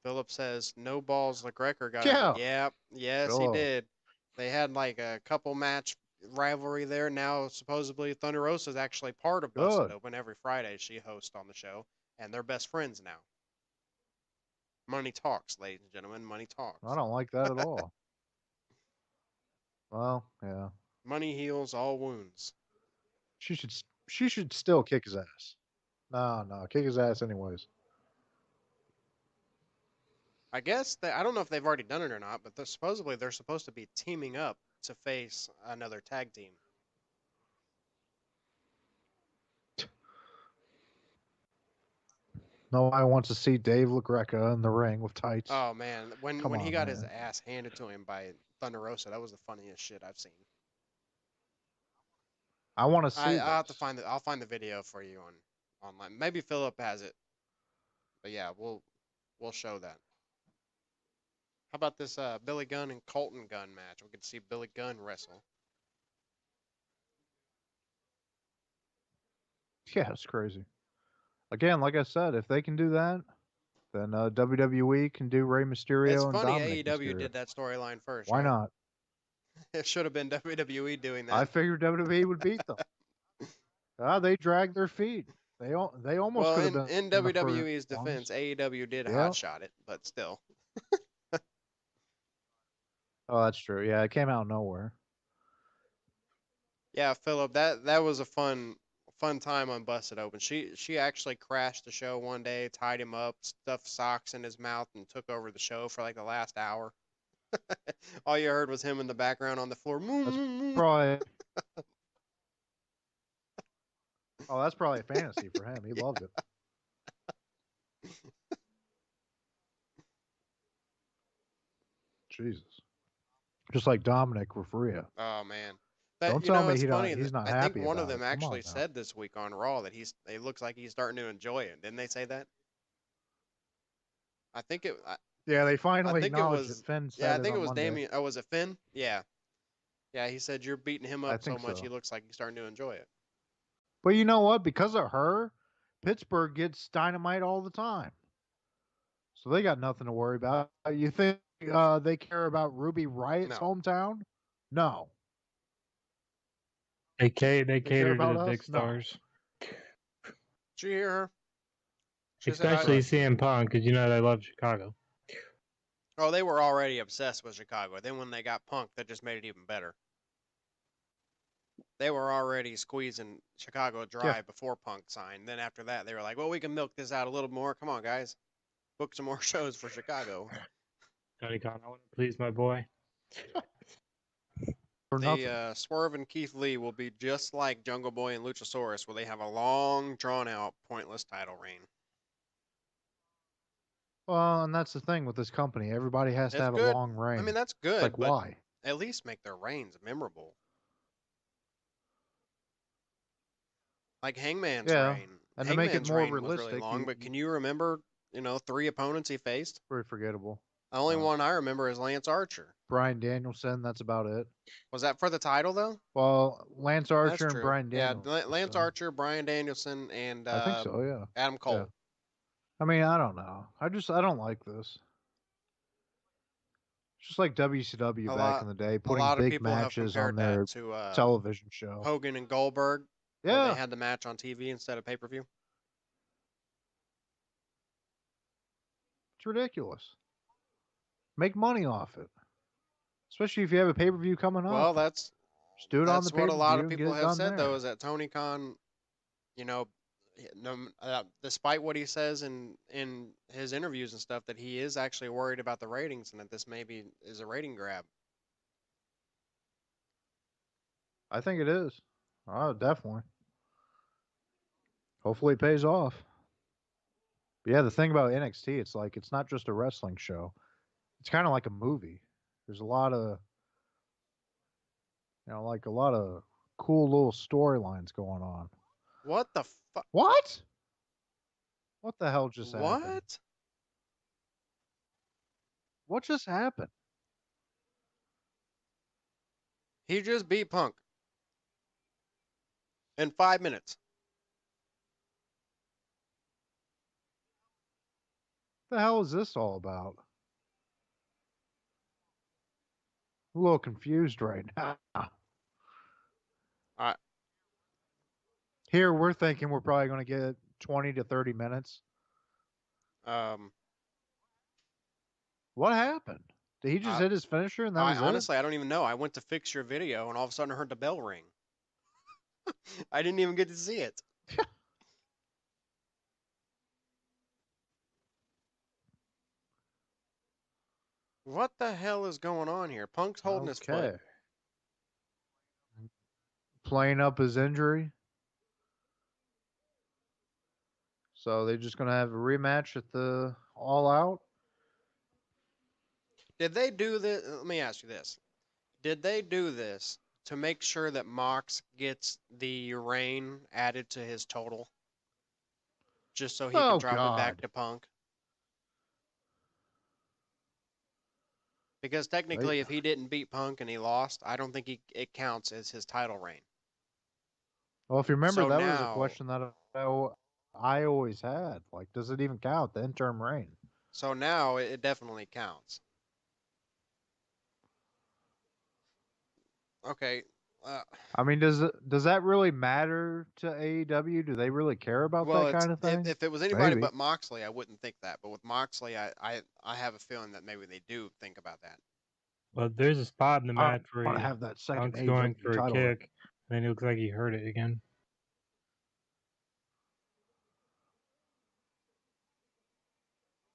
Philip says no balls. LaGreca got over. Yeah. Yep. Yes, he Oh, did. They had like a couple match rivalry there. Now supposedly Thunder Rosa is actually part of Busted good. Open. Every Friday she hosts on the show, and they're best friends now. Money talks, ladies and gentlemen. Money I talks. don't like that at all. Well, yeah. Money heals all wounds. She should she should still kick his ass. No, no, kick his ass anyways. I guess I don't know if they've already done it or not, but supposedly they're supposed to be teaming up to face another tag team. Nobody wants to see Dave LaGreca in the ring with tights. Oh man, when Come he on, got his man. ass handed to him by Thunder Rosa, that was the funniest shit I've seen. I want to see I'll have to this. find I'll find the video for you on online. Maybe Philip has it, but yeah, we'll show that. How about this Billy Gunn and Colton Gunn match? We could see Billy Gunn wrestle. Yeah, it's crazy. Again, like I said, if they can do that, then WWE can do Rey It's Mysterio and funny Dominic AEW Mysterio. did that storyline first, Why right? not? It should have been WWE doing I that. figured WWE would beat them. They dragged their feet. They almost Well, could have in been the first WWE's defense, ones. AEW did Yeah. hotshot it, but still. Oh, that's true. Yeah, it came out of nowhere. Yeah, Philip, that was a fun time on Busted Open. She actually crashed the show one day, tied him up, stuffed socks in his mouth, and took over the show for like the last hour. All you heard was him in the background on the floor. Moo, That's moo, moo. probably that's probably a fantasy for him. He Yeah. loved it. Jesus. Just like Dominic Rafria. Oh man. That Don't tell me it's funny that he's not I think happy one of about them it. Come actually on now. said this week on Raw that it looks like he's starting to enjoy it. Didn't they say that? I think it I, Yeah, they I finally think it acknowledged it. was Finn yeah, said I it think it on was Monday. Damien. Oh, was it Finn? Yeah. Yeah, he said you're beating him I up so think much he so. looks like he's starting to enjoy it. But you know what? Because of her, Pittsburgh gets dynamite all the time. So they got nothing to worry about. You think they care about Ruby Riot's No. hometown? No. They They care cater to about the big us? No. stars, Did you hear her? She said especially Right. CM Punk, because you know they love Chicago. oh, they were already obsessed with Chicago. Then when they got Punk, that just made it even better. They were already squeezing Chicago Yeah. dry before Punk signed. Then after that, they were like, well, we can milk this out a little more. Come on, guys. Book some more shows for Chicago. Tony Khan, I want to please my boy. For The nothing. Swerve and Keith Lee will be just like Jungle Boy and Luchasaurus, where they have a long, drawn out, pointless title reign. Well, and that's the thing with this company. Everybody has to It's have a good. long I mean, reign. that's It's like, good, but why? at least make their reigns memorable. Like Hangman's Yeah. reign. And to make it Hangman's more reign was really realistic, long, but can you remember, 3 opponents he faced? very forgettable. The only No. one I remember is Lance Archer. Brian Danielson, that's about it. Was that for the title though? Well, Lance That's Archer and true. Brian Yeah, Lance Danielson. Archer, Brian Danielson, and I think so, yeah. Adam Yeah. Cole. I mean, I don't know. I don't like this. It's just like WCW A back lot, in the day, a putting lot of big people have matches on compared that their to television show. Hogan and Goldberg, where they Yeah, had the match on TV instead of pay-per-view. it's ridiculous. Make money off it, especially if you have a pay per view coming Well, up. that's Just do it on the that's pay what a per lot view of and get people it have done said though, there. is that Tony Khan, you know, no, despite what he says in his interviews and stuff, that he is actually worried about the ratings and that this maybe is a rating grab. I think it is. Oh, definitely. Hopefully, it pays off. But yeah, the thing about NXT, it's like it's not just a wrestling show. It's kind of like a movie. There's a lot of like a lot of cool little storylines going on. What the fuck? What? What the hell just happened? What? What just happened? He just beat Punk in 5 minutes. The hell is this all about? I'm a little confused right now. I Here, we're thinking we're probably going to get 20 to 30 minutes. um What happened? Did he just I hit his finisher and that I was it? honestly I don't even know. I went to fix your video and all of a sudden I heard the bell ring. I didn't even get to see it. What the hell is going on here? Punk's holding his foot. Okay. Playing up his injury. So they're just going to have a rematch at the All Out? Did they do this? Let me ask you this. Did they do this to make sure that Mox gets the reign added to his total? Just so he can Oh, drop it back God. to Punk? Because They, technically, if he didn't beat Punk and he lost, I don't think it counts as his title reign. well, if you remember, So that was a now, question that I always had. Like, does it even count, the interim reign? so now it definitely counts. Okay. Uh, I mean, does that really matter to AEW? Do they really care about well, that it's kind of thing? if it was anybody Maybe. but Moxley, I wouldn't think that. But with Moxley, I have a feeling that maybe they do think about that. But there's a spot in the I match where want to have that second Punk's going AEW for a title reign. kick, and then it looks like he hurt it again.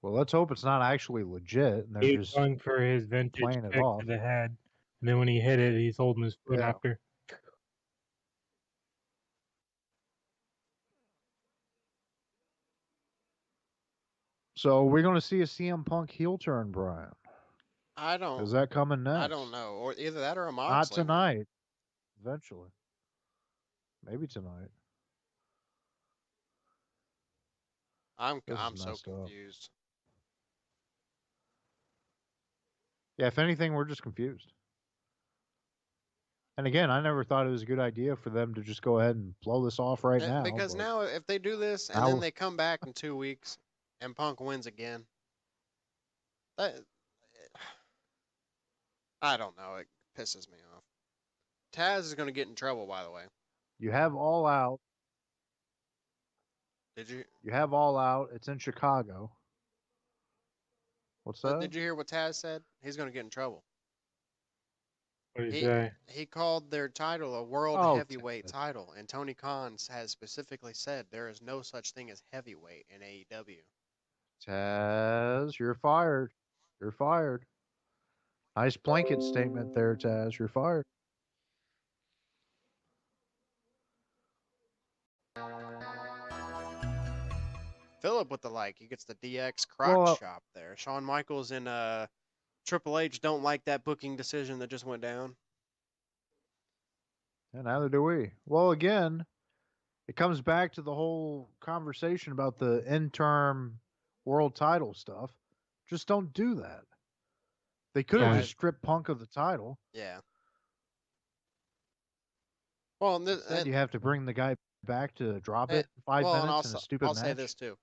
Well, let's hope it's not actually legit and they're He was just going for his vintage playing it kick off. to the head, and then when he hit it, he's holding his foot Yeah. after. So we're going to see a CM Punk heel turn, Brian. I don't Is that coming next? I don't know, or either that or a Not Moxley one. tonight. Eventually. Maybe tonight. I'm This is so messed up. confused. Yeah, if anything, we're just confused. And again, I never thought it was a good idea for them to just go ahead and blow this off right now. Because but now if they do this and now then they come back in 2 weeks and Punk wins again, that I don't know. It pisses me off. Taz is going to get in trouble, by the way. you have All Out. Did you You have All Out. It's in Chicago. What's that? did you hear what Taz said? He's going to get in trouble. What do you say? He called their title a world Oh, heavyweight title, and Tony Khan has specifically said there is no such thing as heavyweight in AEW. Taz, you're fired. You're fired. Nice blanket statement there, Taz. You're fired. Philip with the like, he gets the DX Croc Well, shop there. Shawn Michaels and Triple H don't like that booking decision that just went down. and neither do we. Well, again, it comes back to the whole conversation about the interim world title stuff. Just don't do that. They could have Yeah. just stripped Punk of the title. Yeah. Well, Instead, you have to bring the guy back to drop and, it in 5 well, and minutes in also a stupid I'll match. say this too.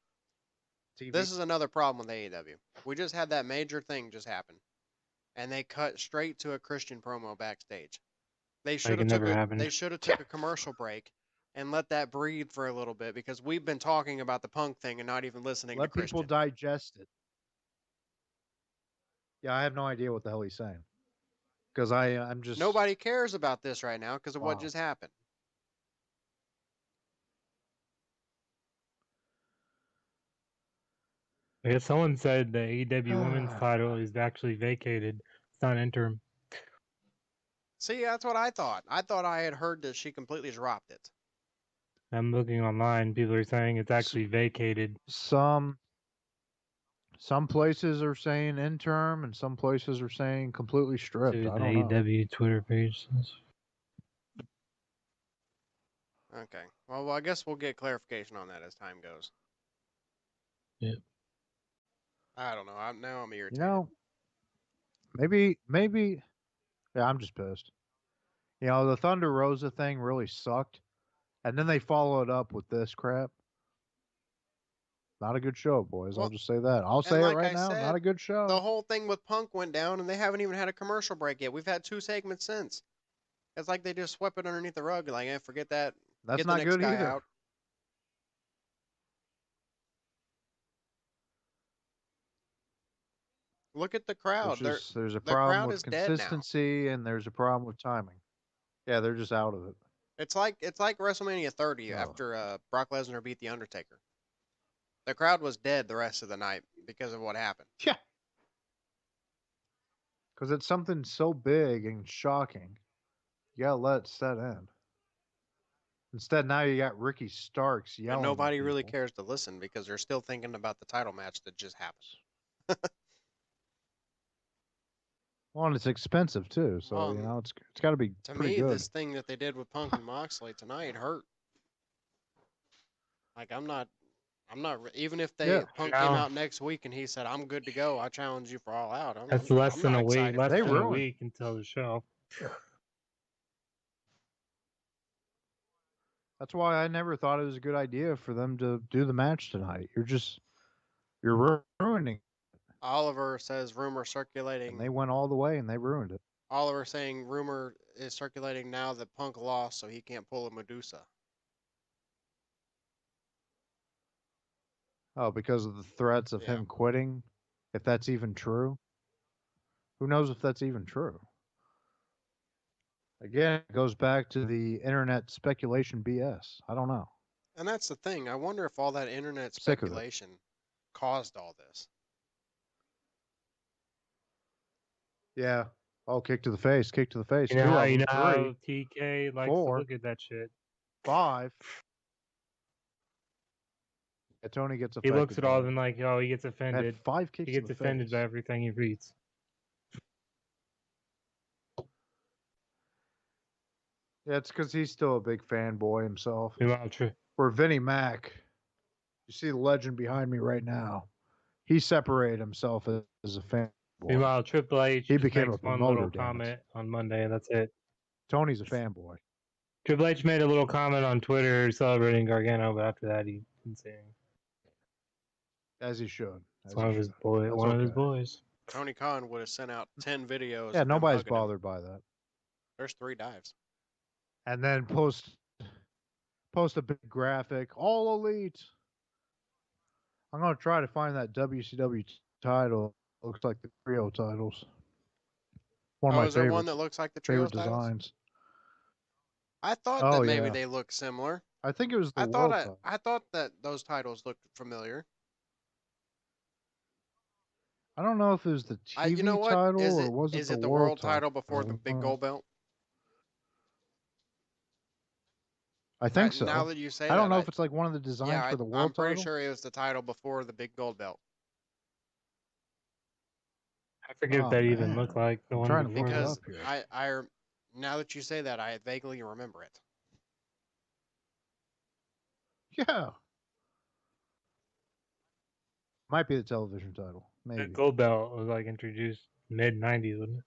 TV. This is another problem with AEW. We just had that major thing just happen, and they cut straight to a Christian promo backstage. They should have it never happened. They should have took a commercial break and let that breathe for a little bit because we've been talking about the Punk thing and not even listening to Let Christian. people digest it. Yeah, I have no idea what the hell he's saying. Because I'm just Nobody cares about this right now because of what Wow. just happened. I guess someone said the AEW women's title is actually vacated. It's not interim. See, that's what I thought. I thought I had heard that she completely dropped it. I'm looking online. People are saying it's actually vacated. some places are saying interim and some places are saying completely stripped. To I the don't know. AEW Twitter page. Okay. Well, I guess we'll get clarification on that as time goes. Yep. I don't know. I'm irritated. You know, maybe yeah, I'm just pissed. You know, the Thunder Rosa thing really sucked. And then they followed up with this crap. Not a good show, boys. I'll Well, just say that. I'll and say it like right I now. Not said, a good the show. whole thing with Punk went down, and they haven't even had a commercial break yet. We've had 2 segments since. It's like they just swept it underneath the rug. Like, forget that. That's Get the not next good guy either. out. Look at the crowd. There's a The problem crowd with is dead now. consistency and there's a problem with timing. Yeah, they're just out of it. It's like WrestleMania 30 Oh. after Brock Lesnar beat the Undertaker. The crowd was dead the rest of the night because of what happened. Yeah. Because it's something so big and shocking. You gotta let it set in. Instead, now you got Ricky Starks yelling. And nobody at really people. cares to listen because they're still thinking about the title match that just happened. Well, and it's expensive too, so Well, it's got to be To pretty me, good. this thing that they did with Punk and Moxley tonight hurt. Like I'm not even if Punk came No. out next week and he said I'm good to go, I challenge you for All Out. That's less I'm than not a week. excited for Less They than that. a ruined. week until the show. That's why I never thought it was a good idea for them to do the match tonight. You're ruining it. Oliver says rumor And circulating. they went all the way and they ruined it. Oliver saying rumor is circulating now that Punk lost, so he can't pull a Medusa. Oh, because of the threats of Yeah. him quitting. If that's even true. Who knows if that's even true? Again, it goes back to the internet speculation BS. I don't know. And that's the thing. I wonder if all that internet Sick of it. speculation caused all this. Yeah. Oh, kick to the face, kick to the face. You know Two how of you them, know how three, TK likes four. to look at that shit. 5. Yeah, Tony gets He affected. looks at all of them like, oh, he gets Had offended. 5 kicks He gets to the offended face. by everything he reads. Yeah, it's because he's still a big fanboy himself. Meanwhile, Where Vinnie Mac, you see the legend behind me right now. He separated himself as a fanboy. Meanwhile, Triple H He just became makes a one little promoter, damn it. comment on Monday, and that's it. Tony's a fanboy. Triple H made a little comment on Twitter celebrating Gargano, but after that, he didn't say anything. As he should. It's one of his boys. Tony Khan would have sent out 10 videos. Yeah, of him nobody's hugging him. bothered by that. There's 3 dives. And then post a big graphic, all elite. I'm gonna try to find that WCW title. Looks like the trio titles. One of my Is there favorite, one that looks like the trio favorite titles? designs. I thought that maybe they looked similar. I think it was the I world thought title. I thought that those titles looked familiar. I don't know if it was the TV You know what? title Is or it was it is the it the world title before the big gold belt? I think so. Now that you say I don't that, know if it's like one of the designs for the world I'm pretty title. sure it was the title before the big gold belt. I forget what that even looked like. The I'm one trying to before look it Because up here. now that you say that, I vaguely remember it. Yeah. Might be the television title. Maybe. The gold belt was like introduced mid '90s, wasn't it?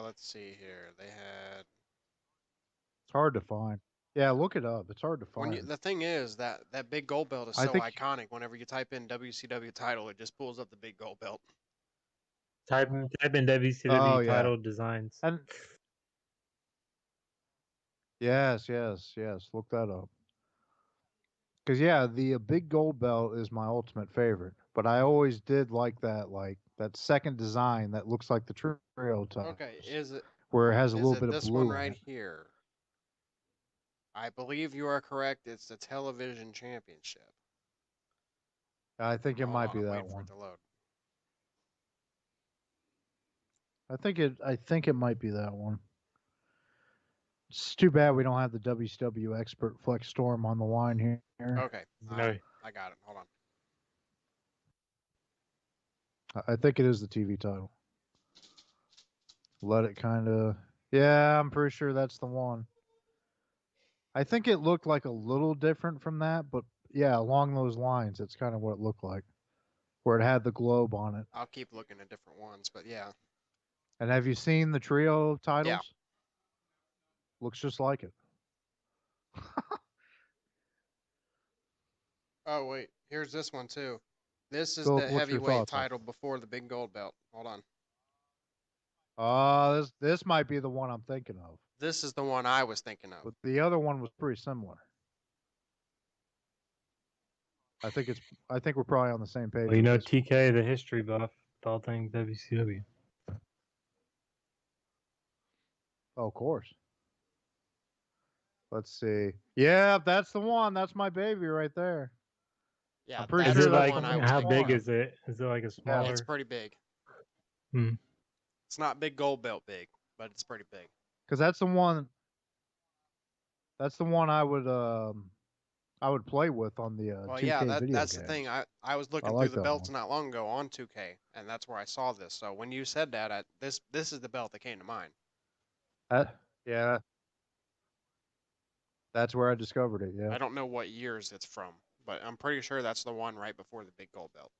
Let's see here. They had. It's hard to find. Yeah, look it up. It's hard to find. The thing is that big gold belt is I so think- iconic. Whenever you type in WCW title, it just pulls up the big gold belt. Type in WCW Oh, yeah. title designs. And yes. Look that up. Because the big gold belt is my ultimate favorite. But I always did like that second design that looks like the trio title. Okay, is it Where it has a is little it bit of this blue one in right it. here? I believe you are correct. It's the television championship. I think it Hold might on, be I'm that waiting for one. it to load. I think it might be that one. It's too bad we don't have the WCW expert Flex Storm on the line here. Okay, No. I got it. Hold on. I think it is the TV title. Let it kind of. Yeah, I'm pretty sure that's the one. I think it looked like a little different from that, but yeah, along those lines, it's kind of what it looked like, where it had the globe on it. I'll keep looking at different ones, but yeah. And have you seen the trio titles? Looks just like it. Oh wait, here's this one too. This is Philip, the what's your heavyweight thoughts on? title before the big gold belt. Hold on. This might be the one I'm thinking of. This is the one I was thinking of. But the other one was pretty similar. I think we're probably on the same page. Well, you with know, this one. TK, the history buff, with all things WCW. Oh, of course. Let's see. Yeah, that's the one. That's my baby right there. Yeah, I'm pretty that's Is sure it the that's like, the one I one was how thinking big of. is it? Is it like a Yeah. smaller? It's pretty big. Hmm. It's not big gold belt big, but it's pretty big. Because that's the one. That's the one I would play with on the Well, yeah, 2K video that's the games. thing. I was I looking through like the that belts one. not long ago on 2K, and that's where I saw this. So when you said that, this is the belt that came to mind. Yeah, that's where I discovered it. Yeah. I don't know what years it's from, but I'm pretty sure that's the one right before the big gold belt.